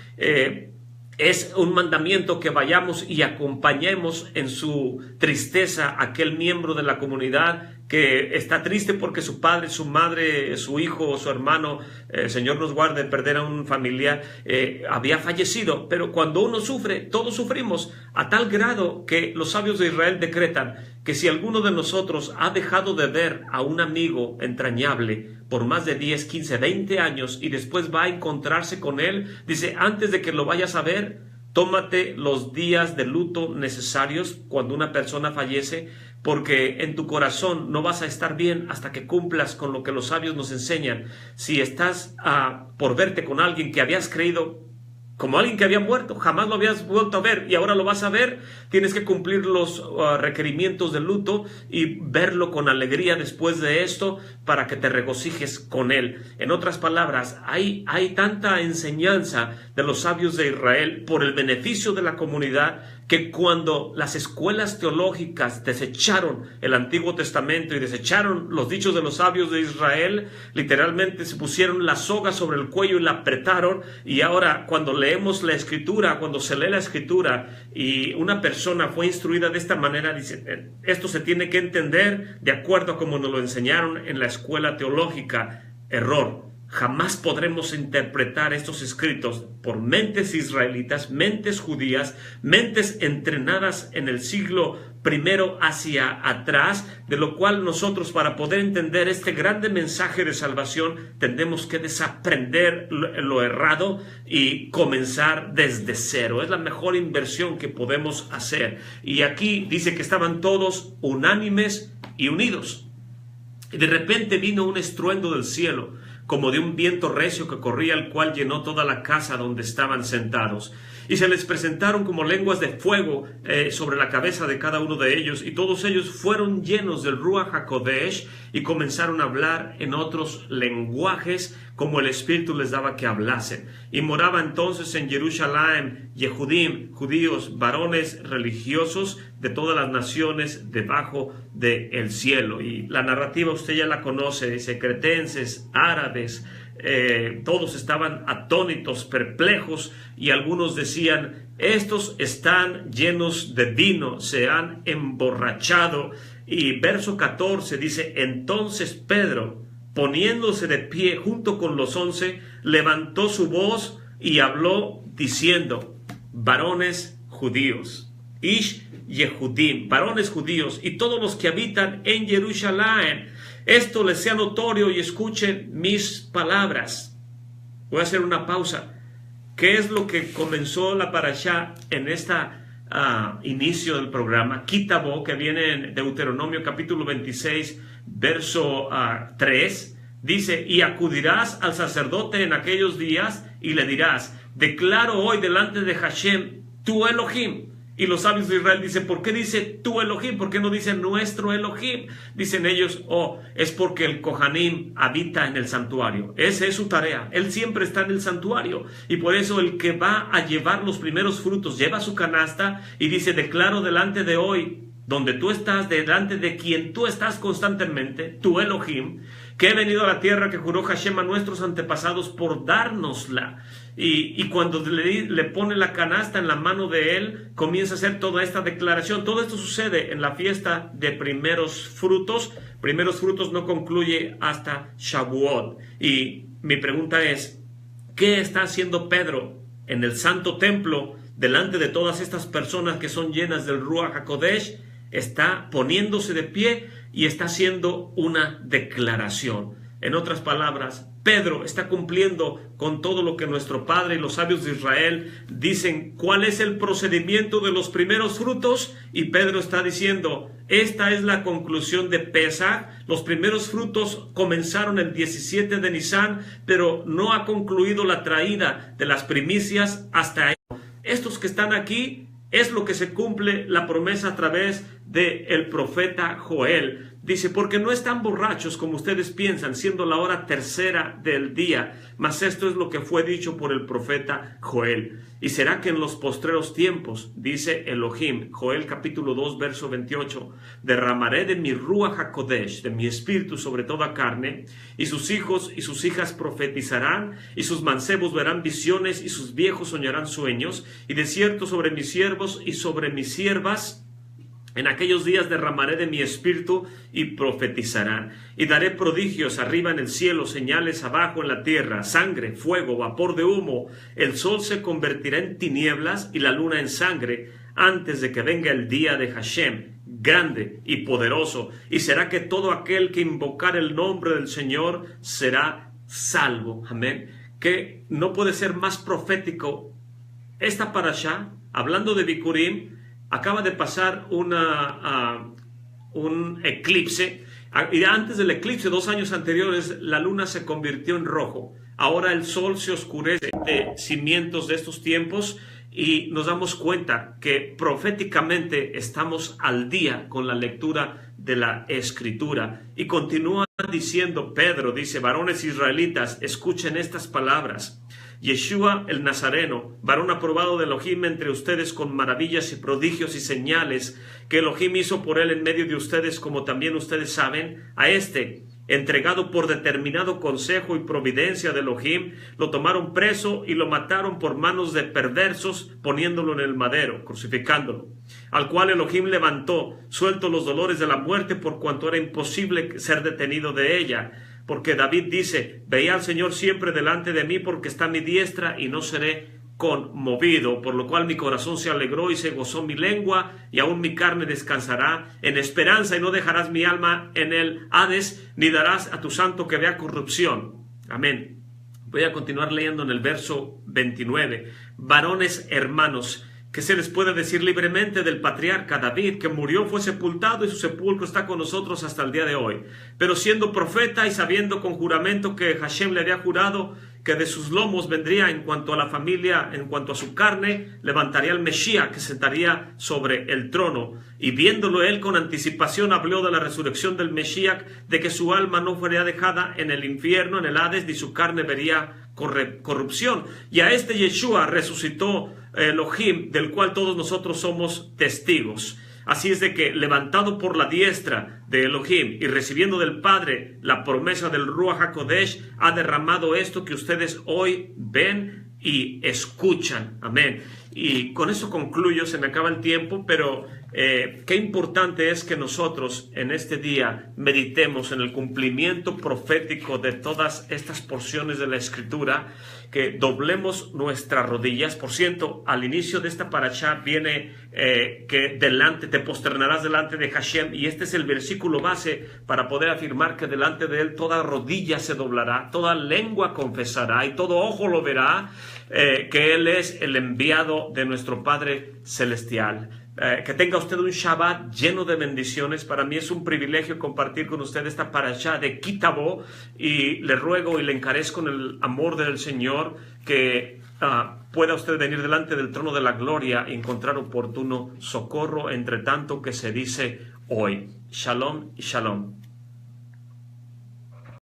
es un mandamiento que vayamos y acompañemos en su tristeza a aquel miembro de la comunidad que está triste porque su padre, su madre, su hijo o su hermano, Señor nos guarde perder a un familiar, había fallecido. Pero cuando uno sufre, todos sufrimos, a tal grado que los sabios de Israel decretan que si alguno de nosotros ha dejado de ver a un amigo entrañable por más de 10, 15, 20 años y después va a encontrarse con él, dice, antes de que lo vayas a ver, tómate los días de luto necesarios cuando una persona fallece, porque en tu corazón no vas a estar bien hasta que cumplas con lo que los sabios nos enseñan. Si estás por verte con alguien que habías creído como alguien que había muerto, jamás lo habías vuelto a ver y ahora lo vas a ver, tienes que cumplir los requerimientos del luto y verlo con alegría después de esto para que te regocijes con él. En otras palabras, hay tanta enseñanza de los sabios de Israel por el beneficio de la comunidad, que cuando las escuelas teológicas desecharon el Antiguo Testamento y desecharon los dichos de los sabios de Israel, literalmente se pusieron la soga sobre el cuello y la apretaron, y ahora cuando leemos la Escritura, cuando se lee la Escritura y una persona fue instruida de esta manera, dice, esto se tiene que entender de acuerdo a como nos lo enseñaron en la escuela teológica. Error. Jamás podremos interpretar estos escritos por mentes israelitas, mentes judías, mentes entrenadas en el siglo primero hacia atrás, de lo cual nosotros, para poder entender este grande mensaje de salvación, tenemos que desaprender lo errado y comenzar desde cero. Es la mejor inversión que podemos hacer. Y aquí dice que estaban todos unánimes y unidos. Y de repente vino un estruendo del cielo, como de un viento recio que corría, el cual llenó toda la casa donde estaban sentados. Y se les presentaron como lenguas de fuego sobre la cabeza de cada uno de ellos, y todos ellos fueron llenos del Ruach HaKodesh y comenzaron a hablar en otros lenguajes como el Espíritu les daba que hablasen. Y moraba entonces en Jerusalén Yehudim, judíos, varones religiosos de todas las naciones debajo del cielo. Y la narrativa usted ya la conoce, dice cretenses, árabes, todos estaban atónitos, perplejos, y algunos decían: estos están llenos de vino, se han emborrachado. Y verso 14 dice: entonces Pedro, poniéndose de pie junto con los 11, levantó su voz y habló diciendo: varones judíos, Ish Yehudim, varones judíos, y todos los que habitan en Jerusalén, esto les sea notorio y escuchen mis palabras. Voy a hacer una pausa. ¿Qué es lo que comenzó la parashá en esta inicio del programa? Kitabo, que viene en Deuteronomio capítulo 26, verso 3, dice: y acudirás al sacerdote en aquellos días y le dirás: declaro hoy delante de Hashem, tu Elohim. Y los sabios de Israel dicen: ¿por qué dice tu Elohim? ¿Por qué no dice nuestro Elohim? Dicen ellos: es porque el Kohanim habita en el santuario. Esa es su tarea. Él siempre está en el santuario. Y por eso el que va a llevar los primeros frutos lleva su canasta y dice: declaro delante de hoy, donde tú estás, delante de quien tú estás constantemente, tu Elohim, que he venido a la tierra que juró Hashem a nuestros antepasados por dárnosla. Y cuando le pone la canasta en la mano de él, comienza a hacer toda esta declaración. Todo esto sucede en la fiesta de primeros frutos. Primeros frutos no concluye hasta Shavuot. Y mi pregunta es: ¿qué está haciendo Pedro en el santo templo delante de todas estas personas que son llenas del Ruach HaKodesh? Está poniéndose de pie y está haciendo una declaración. En otras palabras, Pedro está cumpliendo con todo lo que nuestro Padre y los sabios de Israel dicen. ¿Cuál es el procedimiento de los primeros frutos? Y Pedro está diciendo: esta es la conclusión de Pesach. Los primeros frutos comenzaron el 17 de Nisan, pero no ha concluido la traída de las primicias hasta ahí. Estos que están aquí es lo que se cumple la promesa a través del profeta Joel. Dice: porque no están borrachos como ustedes piensan, siendo la hora tercera del día, mas esto es lo que fue dicho por el profeta Joel. Y será que en los postreros tiempos, dice Elohim, Joel capítulo 2, verso 28, derramaré de mi Ruach HaKodesh, de mi espíritu sobre toda carne, y sus hijos y sus hijas profetizarán, y sus mancebos verán visiones, y sus viejos soñarán sueños, y de cierto sobre mis siervos y sobre mis siervas, en aquellos días derramaré de mi espíritu y profetizarán. Y daré prodigios arriba en el cielo, señales abajo en la tierra, sangre, fuego, vapor de humo. El sol se convertirá en tinieblas y la luna en sangre, antes de que venga el día de Hashem, grande y poderoso. Y será que todo aquel que invocar el nombre del Señor será salvo. Amén. Que no puede ser más profético. Esta parashá, hablando de Bikurim, acaba de pasar un eclipse, y antes del eclipse, 2 años anteriores, la luna se convirtió en rojo. Ahora el sol se oscurece de cimientos de estos tiempos, y nos damos cuenta que proféticamente estamos al día con la lectura de la Escritura. Y continúa diciendo Pedro, dice: varones israelitas, escuchen estas palabras. Yeshua el Nazareno, varón aprobado de Elohim entre ustedes con maravillas y prodigios y señales que Elohim hizo por él en medio de ustedes, como también ustedes saben, a este, entregado por determinado consejo y providencia de Elohim, lo tomaron preso y lo mataron por manos de perversos, poniéndolo en el madero, crucificándolo, al cual Elohim levantó, suelto los dolores de la muerte, por cuanto era imposible ser detenido de ella. Porque David dice: veía al Señor siempre delante de mí, porque está a mi diestra y no seré conmovido, por lo cual mi corazón se alegró y se gozó mi lengua, y aún mi carne descansará en esperanza, y no dejarás mi alma en el Hades, ni darás a tu santo que vea corrupción. Amén. Voy a continuar leyendo en el verso 29. Varones hermanos, ¿qué se les puede decir libremente del patriarca David, que murió, fue sepultado y su sepulcro está con nosotros hasta el día de hoy? Pero siendo profeta y sabiendo con juramento que Hashem le había jurado que de sus lomos vendría en cuanto a la familia, en cuanto a su carne, levantaría el Mesías que sentaría sobre el trono. Y viéndolo él con anticipación habló de la resurrección del Mesías, de que su alma no fuera dejada en el infierno, en el Hades, ni su carne vería corrupción. Y a este Yeshua resucitó Elohim, del cual todos nosotros somos testigos. Así es de que, levantado por la diestra de Elohim y recibiendo del Padre la promesa del Ruach HaKodesh, ha derramado esto que ustedes hoy ven y escuchan. Amén. Y con eso concluyo, se me acaba el tiempo, pero qué importante es que nosotros en este día meditemos en el cumplimiento profético de todas estas porciones de la Escritura, que doblemos nuestras rodillas. Por cierto, al inicio de esta parashá viene que te posternarás delante de Hashem, y este es el versículo base para poder afirmar que delante de él toda rodilla se doblará, toda lengua confesará y todo ojo lo verá, que él es el enviado de nuestro Padre Celestial. Que tenga usted un Shabbat lleno de bendiciones. Para mí es un privilegio compartir con usted esta parashá de Kitabo, y le ruego y le encarezco en el amor del Señor que pueda usted venir delante del trono de la gloria y encontrar oportuno socorro entre tanto que se dice hoy. Shalom y shalom.